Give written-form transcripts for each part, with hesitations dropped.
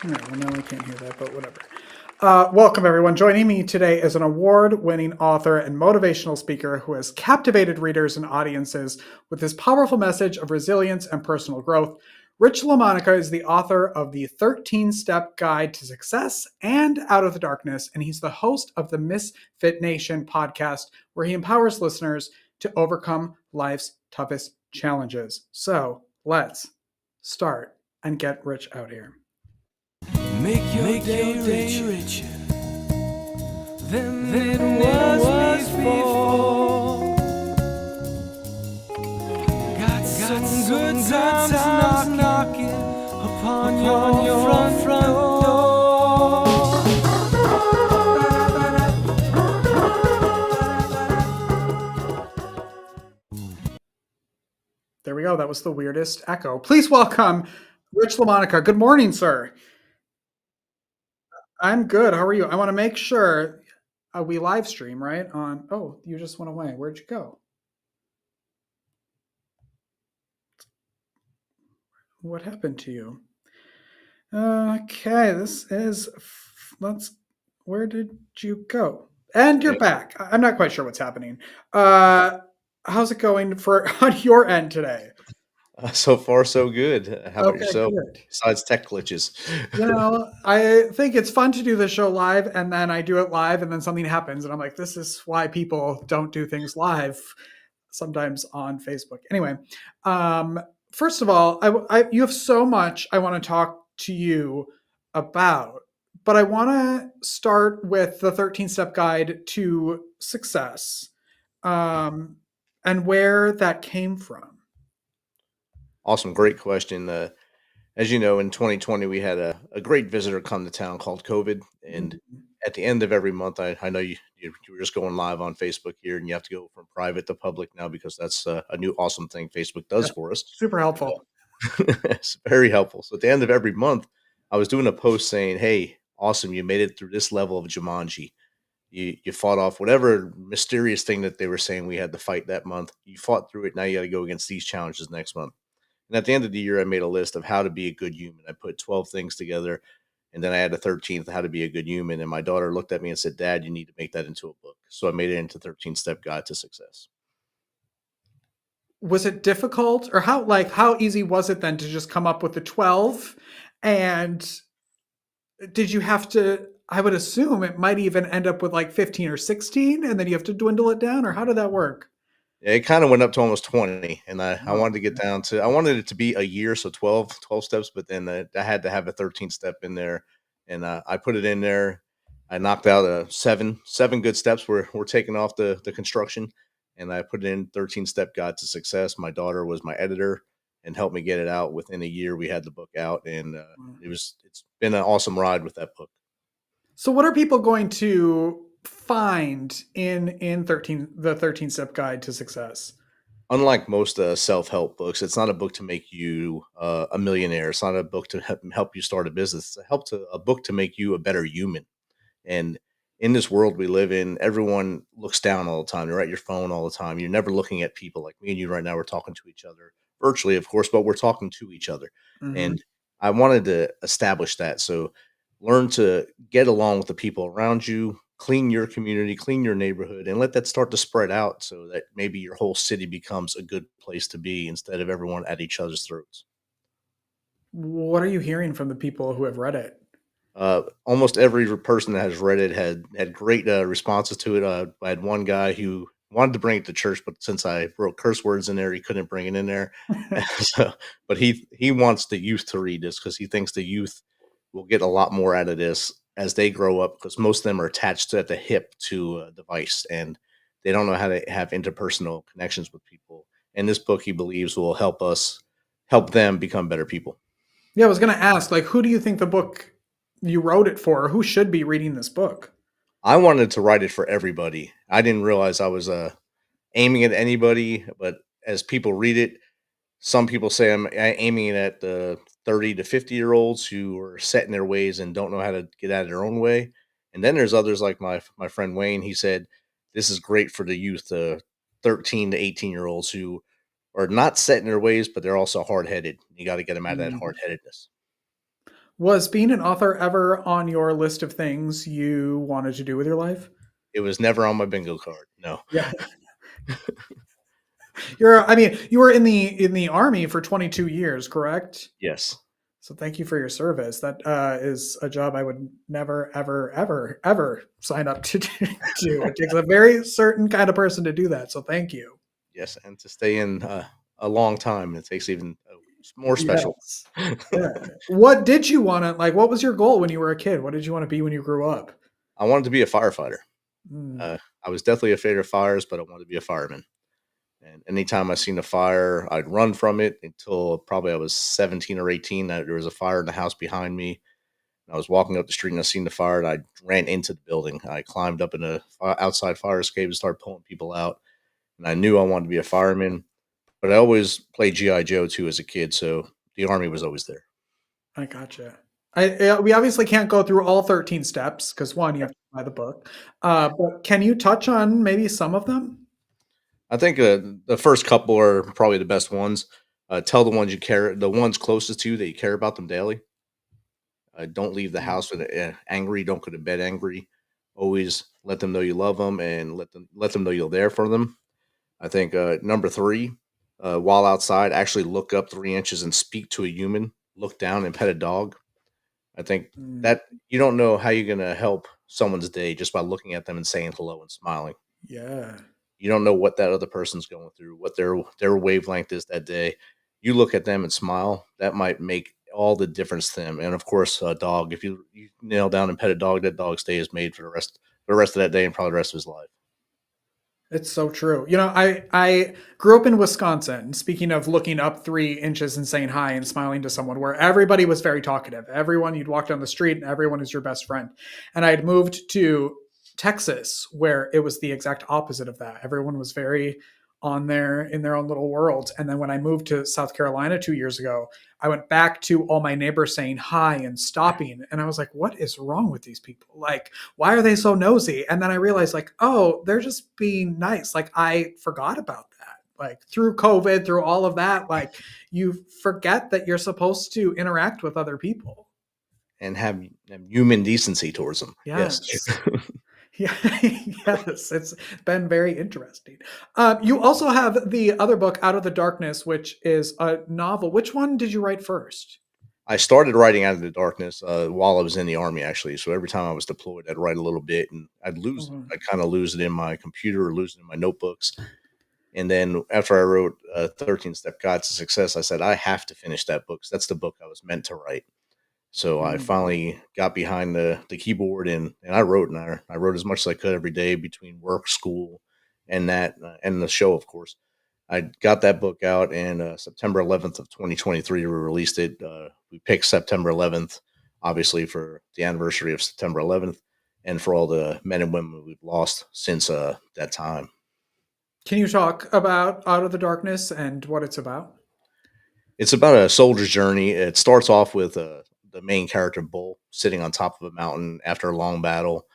All right, well, now I can't hear that, but whatever. Welcome, everyone. Joining me today is an award-winning author and motivational speaker who has captivated readers and audiences with his powerful message of resilience and personal growth. Rich LaMonica is the author of the 13-Step Guide to Success and Out of the Darkness, and he's the host of the MisFitNation Podcast, where he empowers listeners to overcome life's toughest challenges. So let's start and get Rich out here. Make your day richer than it was before. Got some good times knocking upon your front door. There we go. That was the weirdest echo. Please welcome Rich LaMonica. Good morning, sir. I'm good. How are you? I want to make sure we live stream, right? Oh, you just went away. Where'd you go? What happened to you? Okay, where did you go? And you're back. I'm not quite sure what's happening. How's it going on your end today? So far, so good. How about yourself? Good. Besides tech glitches. I think it's fun to do the show live, and then I do it live, and then something happens, and I'm like, this is why people don't do things live sometimes on Facebook. Anyway, first of all, you have so much I want to talk to you about, but I want to start with the 13-Step Guide to Success, and where that came from. Awesome. Great question. As you know, in 2020, we had a great visitor come to town called COVID. And at the end of every month, I know you were just going live on Facebook here, and you have to go from private to public now because that's a new awesome thing Facebook does for us. Super helpful. It's very helpful. So at the end of every month, I was doing a post saying, hey, awesome, you made it through this level of Jumanji. You fought off whatever mysterious thing that they were saying we had to fight that month. You fought through it. Now you got to go against these challenges next month. And at the end of the year, I made a list of how to be a good human. I put 12 things together, and then I had a 13th, how to be a good human. And my daughter looked at me and said, Dad, you need to make that into a book. So I made it into 13-Step Guide to Success. Was it difficult, or how easy was it then to just come up with the 12? And did you have to, I would assume it might even end up with like 15 or 16, and then you have to dwindle it down, or how did that work? It kind of went up to almost 20, and I wanted to get down to, I wanted it to be a year, so 12 steps, but then I had to have a 13th step in there, and I put it in there. I knocked out seven good steps. We're taking off the construction, and I put it in 13-Step Guide to Success. My daughter was my editor and helped me get it out. Within a year, we had the book out, and it's been an awesome ride with that book. So what are people going to find in the 13-Step Guide to Success? Unlike most self-help books, it's not a book to make you a millionaire. It's not a book to help you start a business. It's a book to make you a better human. And in this world we live in, everyone looks down all the time. You're at your phone all the time. You're never looking at people. Like me and you right now, we're talking to each other virtually, of course, but we're talking to each other. Mm-hmm. And I wanted to establish that. So learn to get along with the people around you, clean your community, clean your neighborhood, and let that start to spread out so that maybe your whole city becomes a good place to be instead of everyone at each other's throats. What are you hearing from the people who have read it? Almost every person that has read it had great responses to it. I had one guy who wanted to bring it to church, but since I wrote curse words in there, he couldn't bring it in there. But he wants the youth to read this because he thinks the youth will get a lot more out of this as they grow up, because most of them are attached at the hip to a device and they don't know how to have interpersonal connections with people. And this book, he believes, will help them become better people. Yeah, I was going to ask, who do you think the book you wrote it for? Or who should be reading this book? I wanted to write it for everybody. I didn't realize I was aiming at anybody, but as people read it, some people say I'm aiming it at the 30 to 50-year-olds who are set in their ways and don't know how to get out of their own way. And then there's others like my friend Wayne. He said, this is great for the youth, 13 to 18-year-olds who are not set in their ways, but they're also hard-headed. You got to get them out of that hard-headedness. Was being an author ever on your list of things you wanted to do with your life? It was never on my bingo card. No. Yeah. You were in the army for 22 years, correct? Yes. So thank you for your service. That is a job I would never, ever, ever, ever sign up to do. It takes a very certain kind of person to do that. So thank you. Yes. And to stay in a long time, it takes even more special. Yes. Yeah. What did you want to like? What was your goal when you were a kid? What did you want to be when you grew up? I wanted to be a firefighter. Mm. I was definitely afraid of fires, but I wanted to be a fireman. And anytime I seen a fire, I'd run from it until probably I was 17 or 18. There was a fire in the house behind me. I was walking up the street and I seen the fire and I ran into the building. I climbed up in a outside fire escape and started pulling people out. And I knew I wanted to be a fireman, but I always played GI Joe too as a kid, so the army was always there. I gotcha. We obviously can't go through all 13 steps because one, you have to buy the book. But can you touch on maybe some of them? I think the first couple are probably the best ones. Tell the ones you care, the ones closest to you that you care about them daily. Don't leave the house with angry. Don't go to bed angry. Always let them know you love them and let them know you're there for them. I think number three, while outside, actually look up 3 inches and speak to a human. Look down and pet a dog. I think Mm, that you don't know how you're going to help someone's day just by looking at them and saying hello and smiling. yeah. You don't know what that other person's going through, what their wavelength is that day. You look at them and smile. That might make all the difference to them. And of course, a dog. If you nail down and pet a dog, that dog's day is made for the rest of that day and probably the rest of his life. It's so true. I grew up in Wisconsin. Speaking of looking up 3 inches and saying hi and smiling to someone, where everybody was very talkative. Everyone, you'd walk down the street and everyone is your best friend. And I had moved to Texas, where it was the exact opposite of that. Everyone was very on there in their own little world. And then when I moved to South Carolina 2 years ago, I went back to all my neighbors saying hi and stopping. And I was like, what is wrong with these people? Like, why are they so nosy? And then I realized, like, oh, they're just being nice. Like, I forgot about that. Like, through COVID, through all of that, like, you forget that you're supposed to interact with other people. And have human decency towards them. Yes. Yes. Yeah, yes, it's been very interesting. You also have the other book, Out of the Darkness, which is a novel. Which one did you write first? I started writing Out of the Darkness while I was in the army, actually. So every time I was deployed, I'd write a little bit and I'd lose it. Mhm. I'd kind of lose it in my computer or lose it in my notebooks. And then after I wrote 13 Step Guide to Success, I said, I have to finish that book. 'Cause that's the book I was meant to write. So I Mm. finally got behind the keyboard and I wrote I wrote as much as I could every day between work, school, and that and the show, of course. I got that book out and September 11th of 2023 we released it. We picked September 11th, obviously for the anniversary of September 11th, and for all the men and women we've lost since that time. Can you talk about Out of the Darkness and what it's about? It's about a soldier's journey. It starts off with the main character Bull sitting on top of a mountain after a long battle,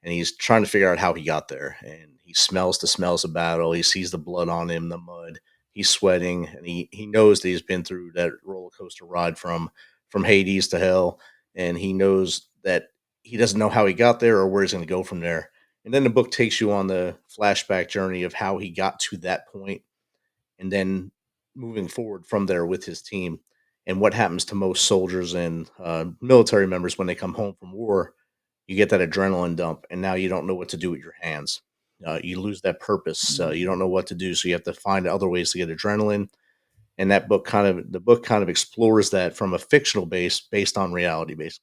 and he's trying to figure out how he got there. And he smells the smells of battle. He sees the blood on him, the mud. He's sweating, and he knows that he's been through that roller coaster ride from Hades to hell, and he knows that he doesn't know how he got there or where he's going to go from there. And then the book takes you on the flashback journey of how he got to that point, and then moving forward from there with his team. And what happens to most soldiers and military members when they come home from war, you get that adrenaline dump, and now you don't know what to do with your hands. You lose that purpose. Mm. You don't know what to do, so you have to find other ways to get adrenaline. And the book kind of explores that from a fictional base based on reality base.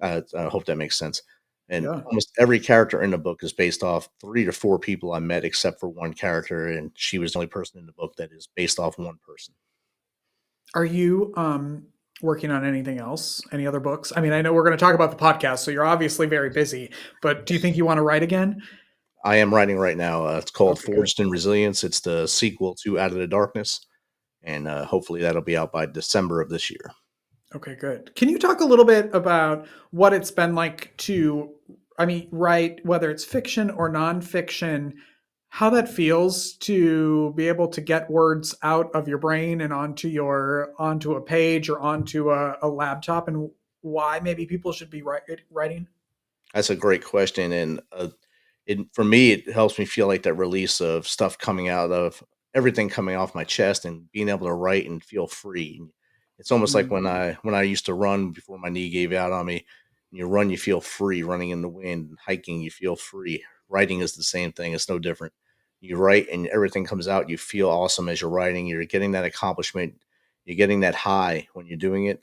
I hope that makes sense. And Yeah. almost every character in the book is based off 3 to 4 people I met, except for one character, and she was the only person in the book that is based off one person. Are you working on anything else? Any other books? I mean, I know we're going to talk about the podcast, so you're obviously very busy, but do you think you want to write again? I am writing right now. It's called Okay, good. Forged in Resilience. It's the sequel to Out of the Darkness, and hopefully that'll be out by December of this year. Okay, good. Can you talk a little bit about what it's been like to, I mean, write, whether it's fiction or nonfiction, how that feels to be able to get words out of your brain and onto a page or onto a laptop, and why maybe people should be writing? That's a great question, and for me, it helps me feel like that release of stuff coming out of everything coming off my chest and being able to write and feel free. It's almost like Mm, when I used to run before my knee gave out on me. You run, you feel free. Running in the wind, hiking, you feel free. Writing is the same thing. It's no different. You write and everything comes out. You feel awesome as you're writing. You're getting that accomplishment. You're getting that high when you're doing it.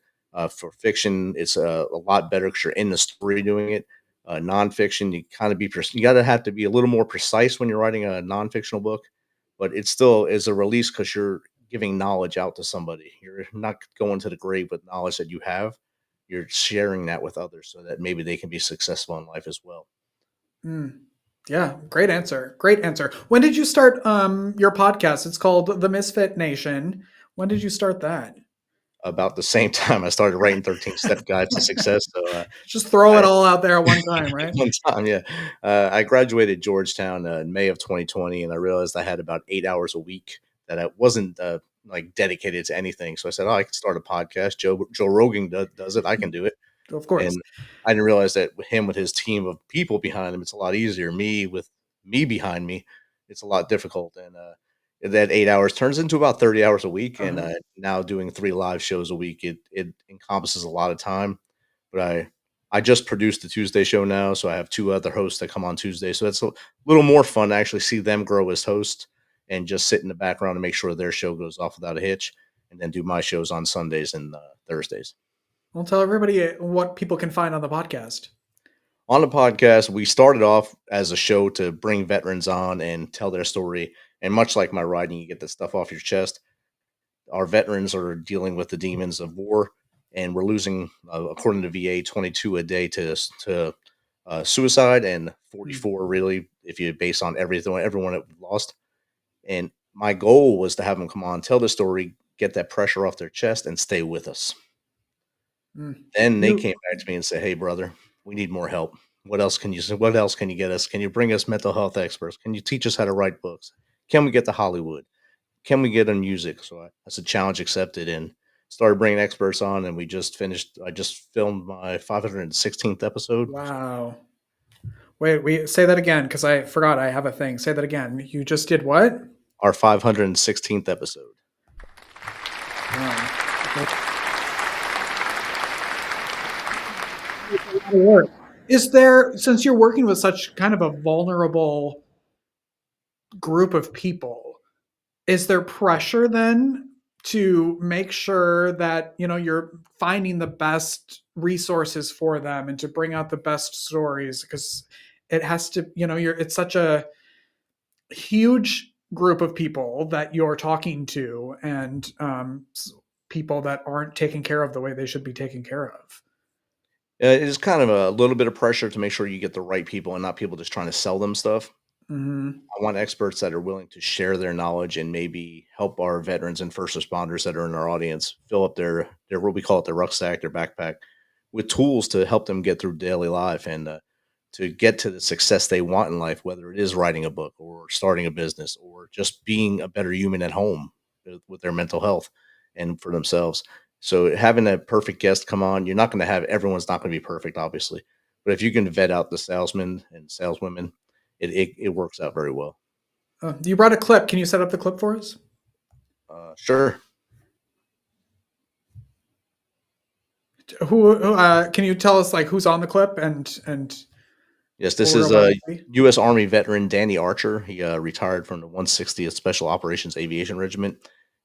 For fiction, it's a lot better because you're in the story doing it. Nonfiction, you kind of you got to have to be a little more precise when you're writing a nonfictional book, but it still is a release because you're giving knowledge out to somebody. You're not going to the grave with knowledge that you have. You're sharing that with others so that maybe they can be successful in life as well. mm. Yeah, great answer. Great answer. When did you start your podcast? It's called The Misfit Nation. When did you start that? About the same time I started writing 13-step guides to success. So Just throw it I all out there at one time, right? one time, yeah. I graduated Georgetown in May of 2020, and I realized I had about 8 hours a week that I wasn't like dedicated to anything. So I said, "Oh, I can start a podcast. Joe Rogan does it. I can do it." Of course. And I didn't realize that with his team of people behind him, it's a lot easier. Me with me behind me, it's a lot difficult. And that 8 hours turns into about 30 hours a week. And Uh-huh. now doing 3 live shows a week, it encompasses a lot of time. But I just produced the Tuesday show now, so I have two other hosts that come on Tuesday. So it's a little more fun to actually see them grow as hosts and just sit in the background and make sure their show goes off without a hitch, and then do my shows on Sundays and Thursdays. Well, tell everybody what people can find on the podcast. On the podcast, we started off as a show to bring veterans on and tell their story. And much like my writing, you get this stuff off your chest. Our veterans are dealing with the demons of war, and we're losing, according to VA, 22 a day to suicide, and Mm, 44 really, if you base on everyone that we've lost. And my goal was to have them come on, tell the story, get that pressure off their chest, and stay with us. mm. Then they You came back to me and said, "Hey, brother, we need more help. What else can you say? What else can you get us? Can you bring us mental health experts? Can you teach us how to write books? Can we get to Hollywood? Can we get on music?" So that's a challenge accepted, and started bringing experts on. And we just finished. I just filmed my 516th episode. wow. Wait, we say that again because I forgot I have a thing. Say that again. You just did what? Our 516th episode. Wow. Work. Is there, since you're working with such kind of a vulnerable group of people, is there pressure then to make sure that you're finding the best resources for them and to bring out the best stories? Because it has to, it's such a huge group of people that you're talking to, and people that aren't taken care of the way they should be taken care of. It is kind of a little bit of pressure to make sure you get the right people and not people just trying to sell them stuff. Hmm. I want experts that are willing to share their knowledge and maybe help our veterans and first responders that are in our audience fill up their what we call it, their rucksack, their backpack, with tools to help them get through daily life and to get to the success they want in life, whether it is writing a book or starting a business or just being a better human at home with their mental health and for themselves. So having a perfect guest come on, you're not going to have everyone's not going to be perfect, obviously, but if you can vet out the salesmen and saleswomen, it works out very well. You brought a clip. Can you set up the clip for us? Sure. Who can you tell us like who's on the clip and Yes, what this we're is about to see? U.S. Army veteran Danny Archer. He retired from the 160th Special Operations Aviation Regiment,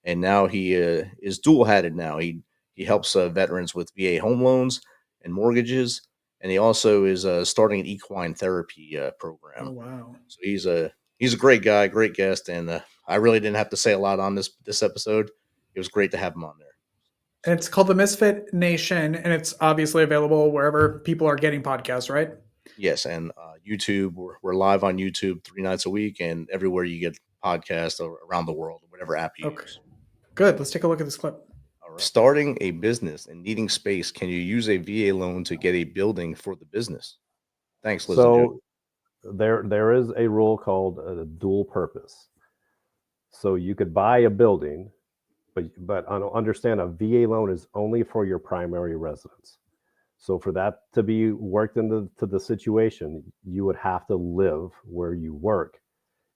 and now he is dual hatted. Now he helps veterans with VA home loans and mortgages, and he also is starting an equine therapy Oh program. wow. So he's a great guy, great guest, and I really didn't have to say a lot on this episode. It was great to have him on there. And it's called the Misfit Nation, and it's obviously available wherever people are getting podcasts, right? Yes, and YouTube. We're live on YouTube 3 nights a week, and everywhere you get podcasts around the world, whatever app you Okay. use. Good. Let's take a look at this clip. All right. Starting a business and needing space, can you use a VA loan to get a building for the business? Thanks, Liz and Joe. So there is a rule called dual purpose. So you could buy a building, but understand a VA loan is only for your primary residence. So for that to be worked into the situation, you would have to live where you work,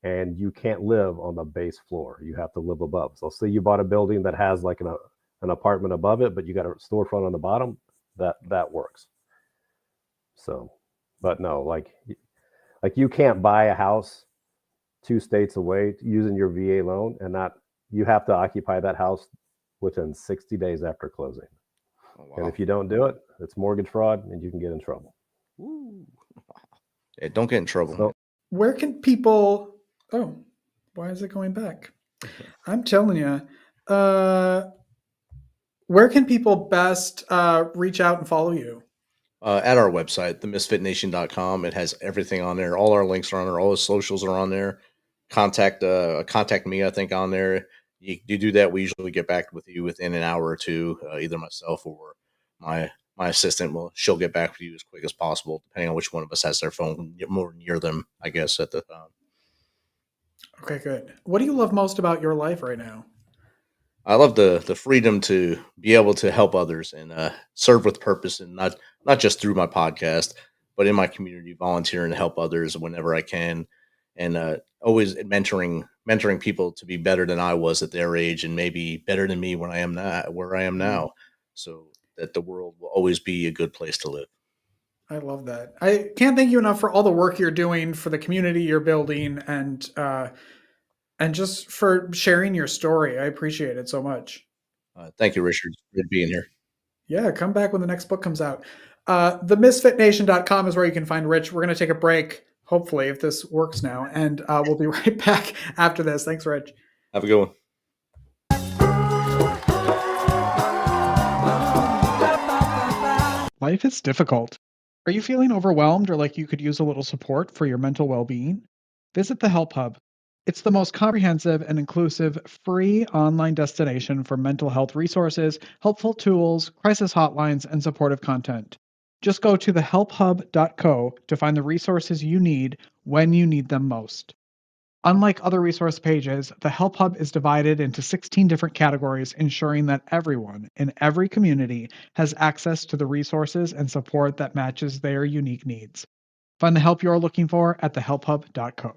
and you can't live on the base floor. You have to live above. So say you bought a building that has like an apartment above it, but you got a storefront on the bottom. That works. So, but no, like you can't buy a house 2 states away using your VA loan, and not, you have to occupy that house within 60 days after closing. Oh, wow. And if you don't do it, it's mortgage fraud, and you can get in trouble. Ooh. Yeah, don't get in trouble. So, Where can people? Oh, why is it going back? I'm telling you. Where can people best reach out and follow you? At our website, themisfitnation.com, it has everything on there. All our links are on there. All the socials are on there. Contact me, I think, on there. You do that, we usually get back with you within an hour or two. Either myself or my assistant she'll get back with you as quick as possible, depending on which one of us has their phone more near them, I guess, at the time. Okay, good. What do you love most about your life right now? I love the freedom to be able to help others and serve with purpose, and not just through my podcast, but in my community, volunteering to help others whenever I can, and always mentoring people to be better than I was at their age, and maybe better than me when I am not where I am now, so that the world will always be a good place to live. I love that. I can't thank you enough for all the work you're doing, for the community you're building, and just for sharing your story. I appreciate it so much. Thank you, Richard, for being here. Yeah, come back when the next book comes out. TheMisFitNation.com is where you can find Rich. We're going to take a break, hopefully, if this works now, and we'll be right back after this. Thanks, Rich. Have a good one. Life is difficult. Are you feeling overwhelmed or like you could use a little support for your mental well-being? Visit the Help Hub. It's the most comprehensive and inclusive free online destination for mental health resources, helpful tools, crisis hotlines, and supportive content. Just go to thehelphub.co to find the resources you need when you need them most. Unlike other resource pages, the Help Hub is divided into 16 different categories, ensuring that everyone in every community has access to the resources and support that matches their unique needs. Find the help you're looking for at thehelphub.co.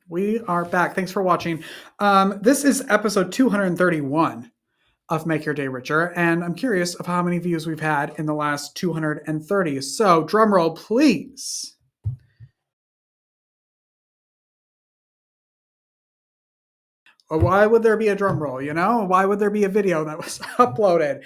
We are back. Thanks for watching. This is episode 231 of Make Your Day Richer, and I'm curious of how many views we've had in the last 230. So, drum roll, please. Or why would there be a drum roll, you know? Why would there be a video that was uploaded?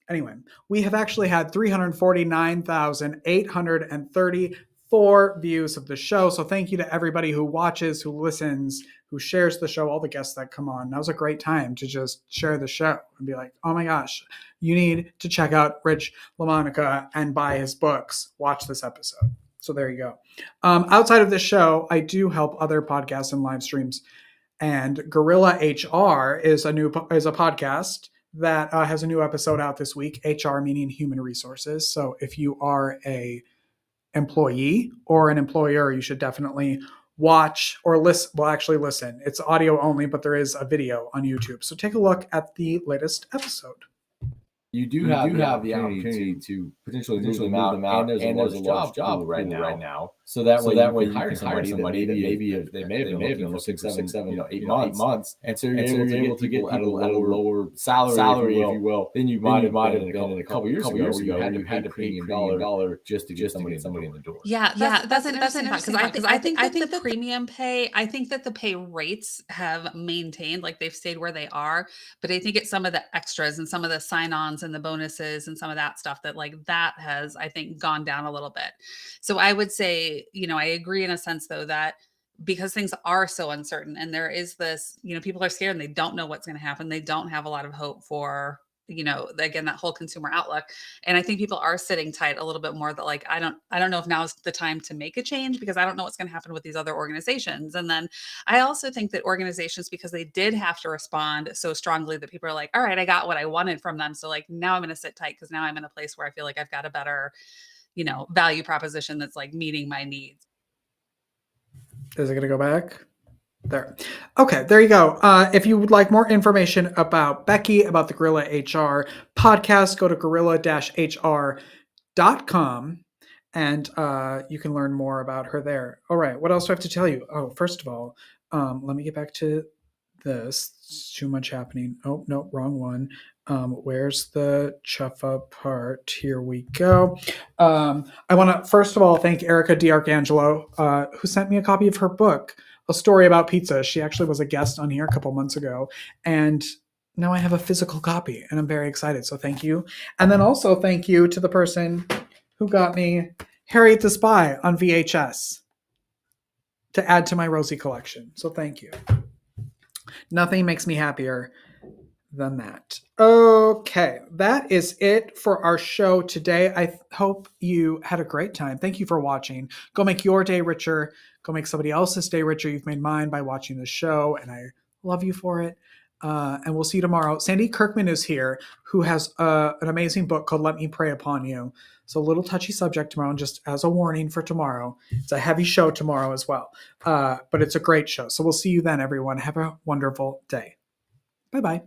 Anyway, we have actually had 349,834 views of the show. So thank you to everybody who watches, who listens, who shares the show, all the guests that come on. That was a great time to just share the show and be like, oh my gosh, you need to check out Rich LaMonica and buy his books. Watch this episode. So there you go. Outside of this show, I do help other podcasts and live streams. And Gorilla HR is a podcast that has a new episode out this week. HR meaning human resources. So if you are a employee or an employer, you should definitely watch or listen. Well, actually listen. It's audio only, but there is a video on YouTube. So take a look at the latest episode. You do have the opportunity to potentially move them out, and there's a large job right now. So that way you can hire somebody that maybe they may have been looking for 6, 7, 8 months, and so you're able to get people at a lower salary, if you will, than you might have been in a couple years ago, where you had to pay $1 just to get somebody in the door. Yeah, that's an interesting thought, because I think that the premium pay, I think that the pay rates have maintained, like they've stayed where they are, but I think it's some of the extras and some of the sign-ons and the bonuses and some of that stuff that has, I think, gone down a little bit. So I would say, I agree in a sense, though, that because things are so uncertain and there is this, people are scared and they don't know what's going to happen. They don't have a lot of hope for, again, that whole consumer outlook. And I think people are sitting tight a little bit more, that I don't know if now is the time to make a change, because I don't know what's going to happen with these other organizations. And then I also think that organizations, because they did have to respond so strongly, that people are like, all right, I got what I wanted from them. So now I'm going to sit tight, because now I'm in a place where I feel like I've got a better, value proposition that's meeting my needs. Is it going to go back? There. Okay, there you go. If you would like more information about Becky, about the Gorilla HR podcast, go to gorilla-hr.com and you can learn more about her there. All right, what else do I have to tell you? Oh, first of all, let me get back to this. It's too much happening. Oh, no, wrong one. Where's the chuffa part? Here we go. I want to, first of all, thank Erica D'Arcangelo, who sent me a copy of her book, A Story About Pizza. She actually was a guest on here a couple months ago. And now I have a physical copy, and I'm very excited. So thank you. And then also thank you to the person who got me Harriet the Spy on VHS to add to my Rosie collection. So thank you. Nothing makes me happier than that. Okay, that is it for our show today. I hope you had a great time. Thank you for watching. Go make your day richer. Go make somebody else's day richer. You've made mine by watching the show, and I love you for it. And we'll see you tomorrow. Sandy Kirkman is here, who has an amazing book called Let Me Pray Upon You. So a little touchy subject tomorrow, and just as a warning for tomorrow. It's a heavy show tomorrow as well. But it's a great show. So we'll see you then, everyone. Have a wonderful day. Bye-bye.